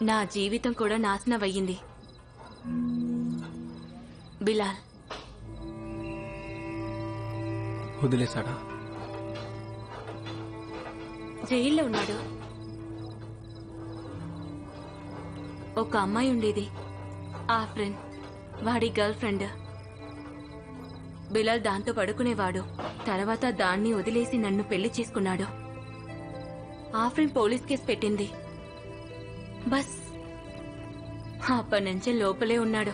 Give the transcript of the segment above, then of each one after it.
నా జీవితం కూడా నాశనమయ్యింది. బిలాల్ వదిలేశాడా? జైల్లో ఉన్నాడు. ఒక అమ్మాయి ఉండేది, ఆఫ్రిన్, వాడి గర్ల్ ఫ్రెండ్. బిలాల్ దాంతో పడుకునేవాడు. తర్వాత దాన్ని వదిలేసి నన్ను పెళ్లి చేసుకున్నాడు. ఆఫ్రిన్ పోలీస్ కేసు పెట్టింది. బస్ అప్పటి నుంచే లోపలే ఉన్నాడు.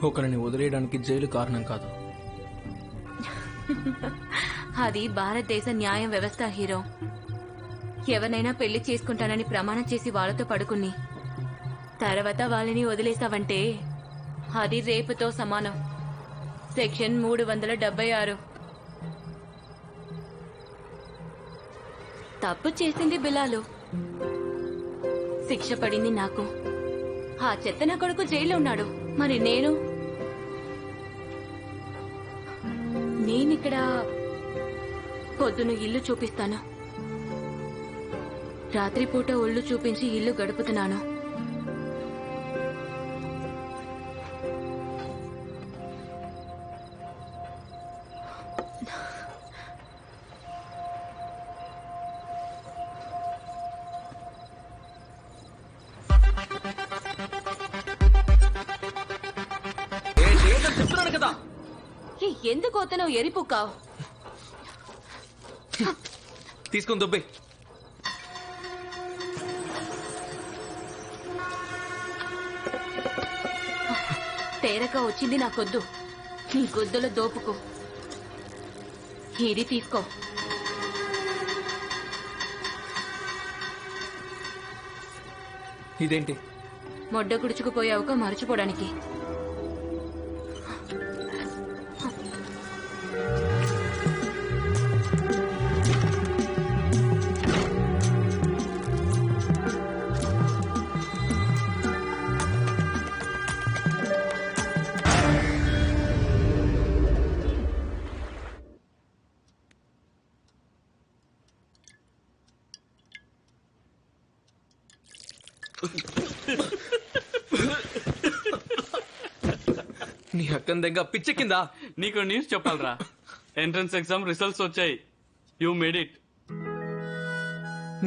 ఒకరిని వదిలేయడానికి జైలు కారణం కాదు. అది భారతదేశ న్యాయ వ్యవస్థ హీరో. ఎవరినైనా పెళ్లి చేసుకుంటానని ప్రమాణం చేసి వాళ్ళతో పడుకుని తర్వాత వాళ్ళని వదిలేసావంటే అది రేపుతో సమానం. సెక్షన్ 376. తప్పు చేసింది బిలాలు, శిక్ష పడింది నాకు. ఆ చెత్త నా కొడుకు జైల్లో ఉన్నాడు. మరి నేనిక్కడ పొద్దున ఇల్లు చూపిస్తాను, రాత్రిపూట ఒళ్ళు చూపించి ఇల్లు గడుపుతున్నాను. చెప్తున్నాను కదా. ఎందుకు అతను ఎరిపుక్కావు? తీసుకొని దుబ్బే. తేరక వచ్చింది నాకొద్దు. నీ గొద్దుల దోపుకో. ఇది తీసుకో. ఇదేంటి? మొడ్డ గుడుచుకుపోయావుగా మరచిపోవడానికి. నీ అక్కన్ దగ్గర పిచ్చెక్కిందా? నీకు న్యూస్ చెప్పాలరా. ఎంట్రన్స్ ఎగ్జామ్ రిజల్ట్స్ వచ్చాయి. You made it.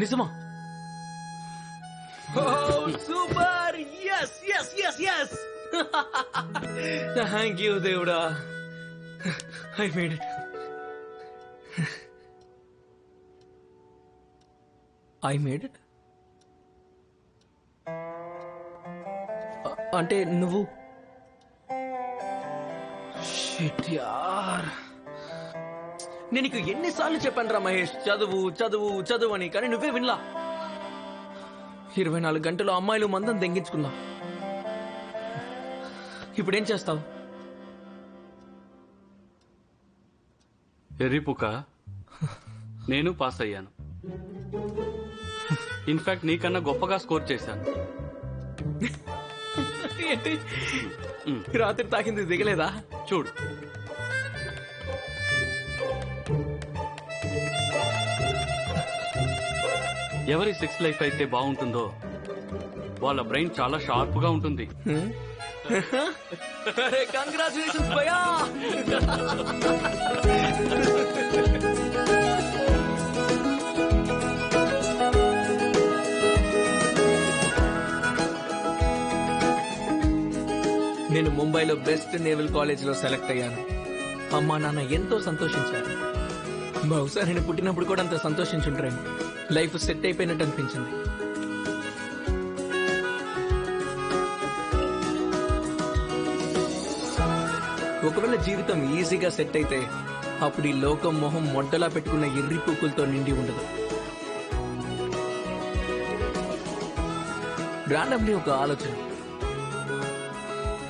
నిజమా? Super! yes yes yes yes thank you దేవుడా. I made it. I made it అంటే నువ్వు షిట్ యార్. నేను నీకు ఎన్నిసార్లు చెప్పాను రా మహేష్, చదువు చదువు చదువు అని, కానీ నువ్వే వినలా. 24 గంటలు అమ్మాయిలు మందం దెంగించుకున్నా. ఇప్పుడేం చేస్తావు? ఎర్రిపుక, నేను పాస్ అయ్యాను. ఇన్ఫాక్ట్ నీకన్నా గొప్పగా స్కోర్ చేశాను. ఏంటి రాత్రి తాకింది దిగలేదా? చూడు. ఎవరి సెక్స్ లైఫ్ అయితే బాగుంటుందో వాళ్ళ బ్రెయిన్ చాలా షార్ప్ గా ఉంటుంది. కంగ్రాచులేషన్స్ భయ్యా. నేను ముంబైలో బెస్ట్ నేవల్ కాలేజ్ లో సెలెక్ట్ అయ్యాను. అమ్మా నాన్న ఎంతో సంతోషించారు. బహుశా నేను పుట్టినప్పుడు కూడా అంత సంతోషించుంటారేమో. లైఫ్ సెట్ అయిపోయినట్టు అనిపించింది. ఒకవేళ జీవితం ఈజీగా సెట్ అయితే అప్పుడు ఈ లోకం మొహం మొడ్డలా పెట్టుకున్న ఎర్రి పూకులతో నిండి ఉండదు. రాండమ్లీ ఒక ఆలోచన.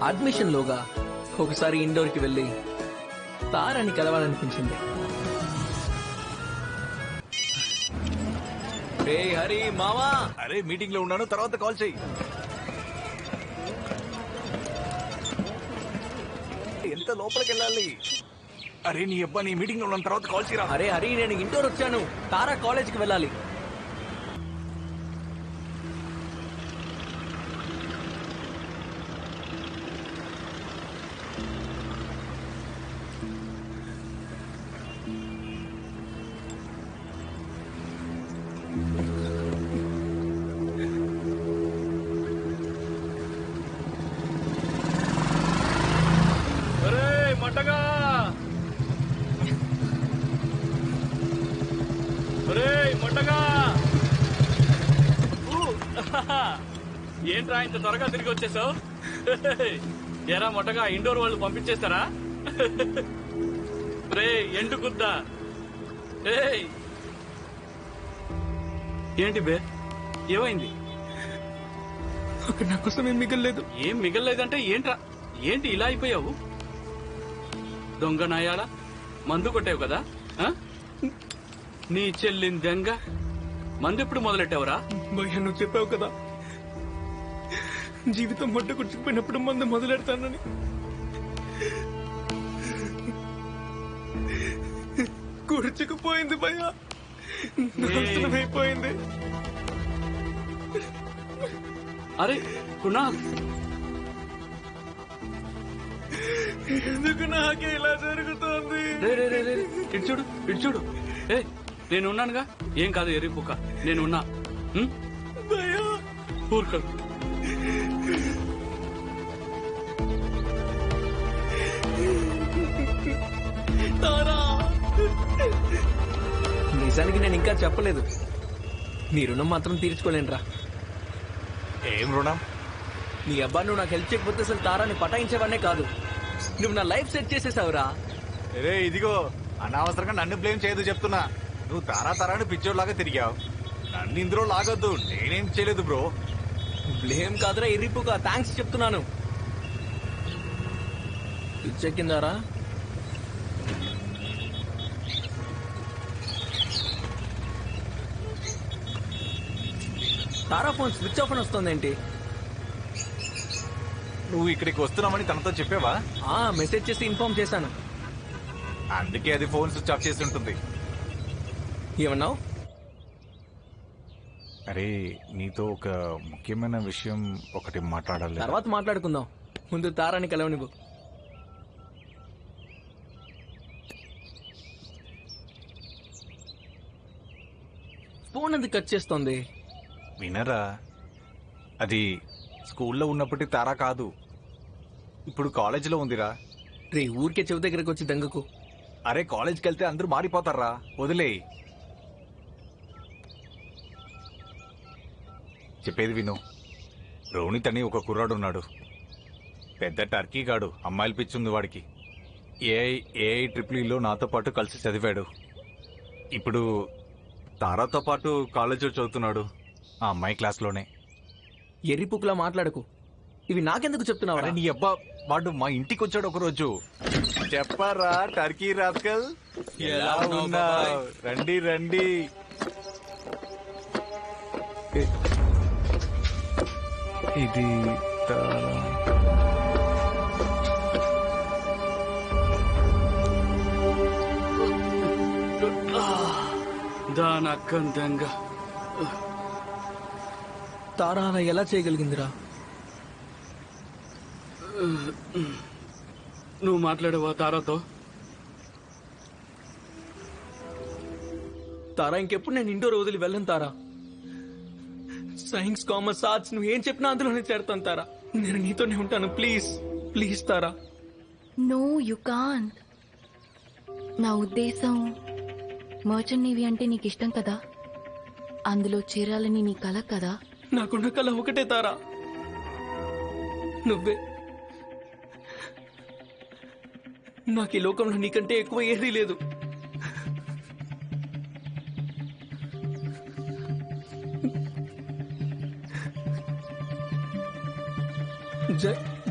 అడ్మిషన్ లోగా ఒకసారి ఇండోర్ కి వెళ్లి తారాన్ని కలవాలనిపించింది. హరి మావా. అరే మీటింగ్ లో ఉన్నాను, తర్వాత కాల్ చెయ్యి. ఎంత అయితే లోపలికి వెళ్ళాలి. అరే నీ అబ్బా, నీ మీటింగ్ లో ఉన్న తర్వాత కాల్ చేయరా. అరే హరి, నేను ఇంటోర్ వచ్చాను. తారా కాలేజ్కి వెళ్ళాలి. ఏంట్రా ఇంత త్వరగా తిరిగి వచ్చేసావు? ఎరా మొట్టగా ఇండోర్ వాళ్ళు పంపించేస్తారా? రే ఎండు గుద్దా. ఏంటి బే, ఏమైంది? అక్కడ నా కోసం ఏం మిగలలేదు. ఏం మిగలలేదంటే ఏంట్రా? ఏంటి ఇలా అయిపోయావు? దొంగ నాయాలా, మందు కొట్టావు కదా? ఆ? నీ చెల్లిన దెంగ మందు ఎప్పుడు మొదలెట్టావురా? భయ్యా, నువ్వు చెప్పావు కదా జీవితం మొట్ట కుర్చుకుపోయినప్పుడు మందు మొదలెడతానని. కుర్చుకుపోయింది భయ్యా, నాశనమైపోయింది. అరే కునా, ఎందుకు నాకే ఇలా జరుగుతోంది? రే రే రే రే, ఇటు చూడు, ఇటు చూడు. నేనున్నానుగా, ఏం కాదు ఎర్రిపుక్క, నేనున్నా. భయ్యా, ఊరుకో. నిజానికి నేను ఇంకా చెప్పలేదు. నీ రుణం మాత్రం తీర్చుకోలేనురా. ఏం రుణం? నీ అబ్బా, నువ్వు నాకు హెల్ప్ చేయకపోతే అసలు తారాన్ని పటాయించేవాడినే కాదు. నువ్వు నా లైఫ్ సెట్ చేసేసావురా. అరే ఇదిగో, అనవసరంగా నన్ను బ్లేమ్ చేయదు చెప్తున్నా. నువ్వు తారాని పిచ్చోడ్లాగా తిరిగావు. నన్ను ఇందులో లాగొద్దు, నేనేం చేయలేదు బ్రో. బ్లేమ్ కాదురా ఎర్రిపుగా, థ్యాంక్స్ చెప్తున్నాను. పిచ్చెక్కిందారా? తారా ఫోన్ స్విచ్ ఆఫ్ అని వస్తుందేంటి? నువ్వు ఇక్కడికి వస్తున్నామని తనతో చెప్పావా? మెసేజ్ చేసి ఇన్ఫార్మ్ చేశాను. అందుకే అది ఫోన్ స్విచ్ ఆఫ్ చేసి ఉంటుంది. ఏమన్నావు? అరే నీతో ఒక ముఖ్యమైన విషయం ఒకటి మాట్లాడాలి. తర్వాత మాట్లాడుకుందాం, ముందు తారాని కలవనివ్వు. ఫోన్ ఎందుకు కట్ చేస్తోంది? వినరా, అది స్కూల్లో ఉన్నప్పటి తారా కాదు, ఇప్పుడు కాలేజీలో ఉందిరా. రే, ఊరికే చెవి దగ్గరకు వచ్చి దెంగకు. అరే కాలేజ్కి వెళ్తే అందరూ మారిపోతారా, వదిలే. చెప్పేది విను. రోనిత్ అని ఒక కుర్రాడు ఉన్నాడు, పెద్ద టర్కీ గాడు. అమ్మాయిల పిచ్చుంది వాడికి. ఏఐ ట్రిపుల్ నాతో పాటు కలిసి చదివాడు. ఇప్పుడు తారాతో పాటు కాలేజీలో చదువుతున్నాడు, ఆ అమ్మాయి క్లాస్లోనే. ఎర్రిపుకులా మాట్లాడకు. ఇవి నాకెందుకు చెప్తున్నావు? అరే నీ అబ్బా, వాడు మా ఇంటికి వచ్చాడు ఒకరోజు. చెప్పారా టర్కీ రాస్కల్, ఎలా ఉన్నావ్? రండి రండి. ఇది దానక్కందంగా తారా అలా ఎలా చేయగలిగిందిరా? నువ్వు మాట్లాడవా తారాతో? తారా, ఇంకెప్పుడు నేను ఇండోర్ వదిలి వెళ్ళను తారా. సైన్స్, కామర్స్, ఆర్ట్స్ నువ్వు ఏం చెప్పినా అందులోనే చేరుతాను తారా. నేను నీతోనే ఉంటాను. Please please Tara. No you can't. నా ఉద్దేశం, మర్చెంట్ నేవీ అంటే నీకు ఇష్టం కదా, అందులో చేరాలని నీ కల కదా. నాకున్న కళ ఒకటే తారా, నువ్వే. నాకు ఈ లోకంలో నీకంటే ఎక్కువ ఏదీ లేదు.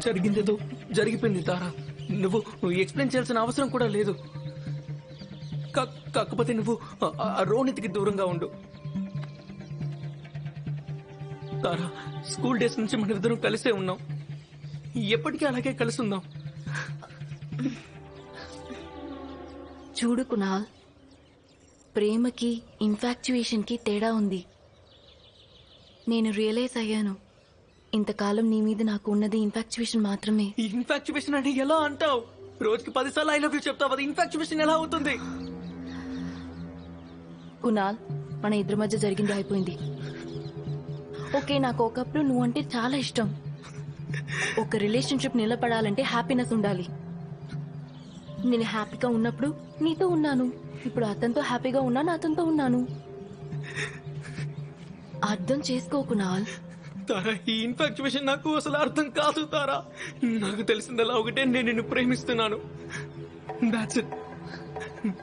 జరిగిందేదో జరిగిపోయింది తారా. నువ్వు ఎక్స్ప్లెయిన్ చేయాల్సిన అవసరం కూడా లేదు. కాకపోతే నువ్వు ఆ రోనిత్కి దూరంగా ఉండు తారా. స్కూల్ డేస్ నుంచి మన ఇద్దరం కలిసే ఉన్నాం, ఎప్పటికీ అలాగే కలిసి ఉందాం. చూడు కునాల్, ప్రేమకి ఇన్ఫాక్చుయేషన్కి తేడా ఉంది. నేను రియలైజ్ అయ్యాను, ఇంతకాలం నీ మీద నాకు ఉన్నది ఇన్ఫాక్చుయేషన్ మాత్రమే. ఇన్ఫాక్చుయేషన్ అంటే ఎలా అంటావు? రోజుకి 10 సార్లు ఐ లవ్ యూ చెప్తావు, అది ఇన్ఫాక్చుయేషన్ ఎలా అవుతుంది? కునాల్, మన ఇద్దరి మధ్య జరిగింది అయిపోయింది. ఓకే, నాకు ఒకప్పుడు నువ్వంటే చాలా ఇష్టం. ఒక రిలేషన్షిప్ నిలబడాలంటే హ్యాపీనెస్ ఉండాలి. నేను హ్యాపీగా ఉన్నప్పుడు నీతో ఉన్నాను, ఇప్పుడు అతనితో హ్యాపీగా ఉన్నాను, అతనితో ఉన్నాను. అర్థం చేసుకో కునాల్. తారా, ఈ ఇన్ఫాక్చుయేషన్ నాకు అసలు అర్థం కాదు తారా. నాకు తెలిసిందలా ఒకటే, నేను నిన్ను ప్రేమిస్తున్నాను. That's it.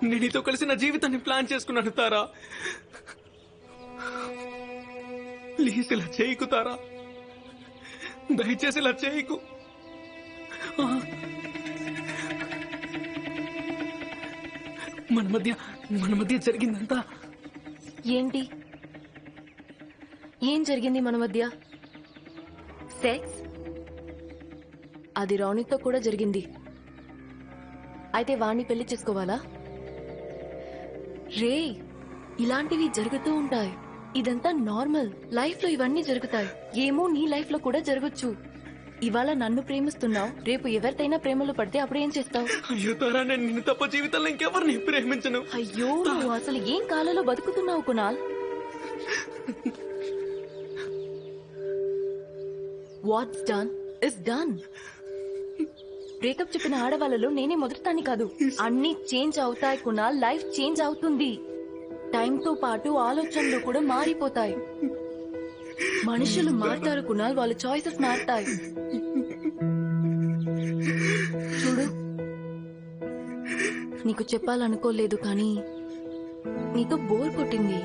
నేను నీతో కలిసి నా జీవితాన్ని ప్లాన్ చేసుకున్నాను తారా. ప్లీజ్ ఇలా చేయకు తారా, దయచేసి ఇలా చేయకు. మన మధ్య జరిగిందంతా ఏంటి? ఏం జరిగింది మన మధ్య? సెక్స్? అది రౌనీతో కూడా జరిగింది. అయితే వాణ్ణి పెళ్లి చేసుకోవాలా? రే, ఇలాంటివి జరుగుతూ ఉంటాయి. ఇదంతా నార్మల్. లైఫ్ లో ఇవన్నీ జరుగుతాయి. ఏమో నీ లైఫ్ లో కూడా జరగచ్చు. ఇవాళ నన్ను ప్రేమిస్తున్నావు, రేపు ఎవరితైనా ప్రేమలో పడితే అప్పుడు ఏం చేస్తావు? అయ్యో తారా, నేను నిన్ను తప్ప జీవితంలో ఇంకెవరిని ప్రేమించను. అయ్యో, నువ్వు అసలు ఏం కాలంలో బతుకుతున్నావు Kunal? What's done is done. Breakup చెప్పిన ఆడవాళ్ళలో నేనే మొదటిదాన్ని కాదు. అన్ని చేంజ్ అవుతాయి కునాల్, లైఫ్ చేంజ్ అవుతుంది. టైంతో పాటు ఆలోచనలు కూడా మారిపోతాయి. మనుషులు మారుతారు కునాల్, వాళ్ళ చాయిసెస్ మారుతాయి. చూడు, నీకు చెప్పాలనుకోలేదు కానీ నీతో బోర్ కొట్టింది.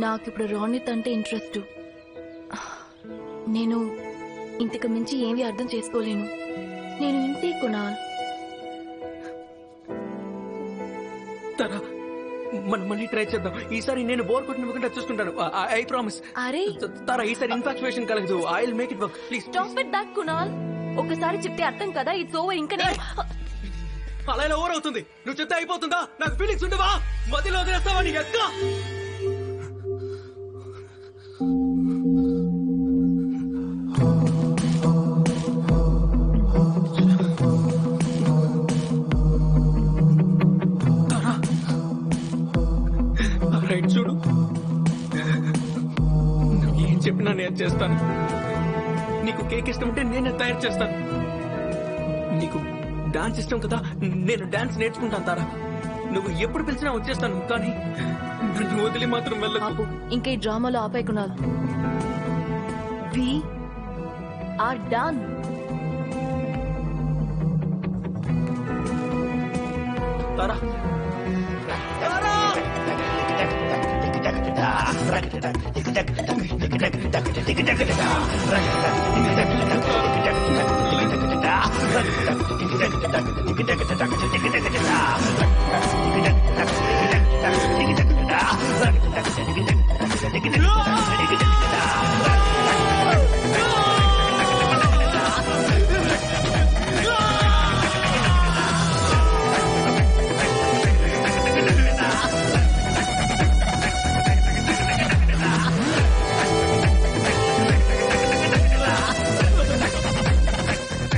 నాకిప్పుడు రోనిత్ అంటే ఇంట్రెస్ట్. నేను ఇంతకు మించి ఏమీ అర్థం చేసుకోలేను. నేను ఇంతే కునాల్. తారా, మనం మళ్ళీ ట్రై చేద్దాం. ఈసారి నేను బోర్ కొట్టినకుండా చూసుకుంటాను. I promise. అరే తారా, ఈసారి ఇన్ఫాక్చుయేషన్ కలగదు. I will make it work. Please stop it that Kunal. ఒకసారి చెప్తే అర్థం కదా, ఇట్స్ ఓవర్. ఇంకా నేను అలా ఇలా ఓవర్ అవుతుంది. నువ్వు చెప్తే అయిపోతుందా? నాకు ఫీలింగ్స్ ఉండవా? మధ్యలో వదిలేస్తావా? నీకు ఎక్క చూడు, నువ్వు ఏం చెప్పినా నేను చేస్తాను. నీకు కేక్ ఇష్టం ఉంటే నేనే తయారు చేస్తాను. నీకు డాన్స్ ఇష్టం కదా, నేను డాన్స్ నేర్చుకుంటాను తారా. నువ్వు ఎప్పుడు పిలిచినా వచ్చేస్తాను, కానీ నన్ను వదిలి మాత్రం వెళ్ళకు. ఆపు, ఇంకా ఈ డ్రామాలో ఆపే Kunal. We are done. Tara, Tara!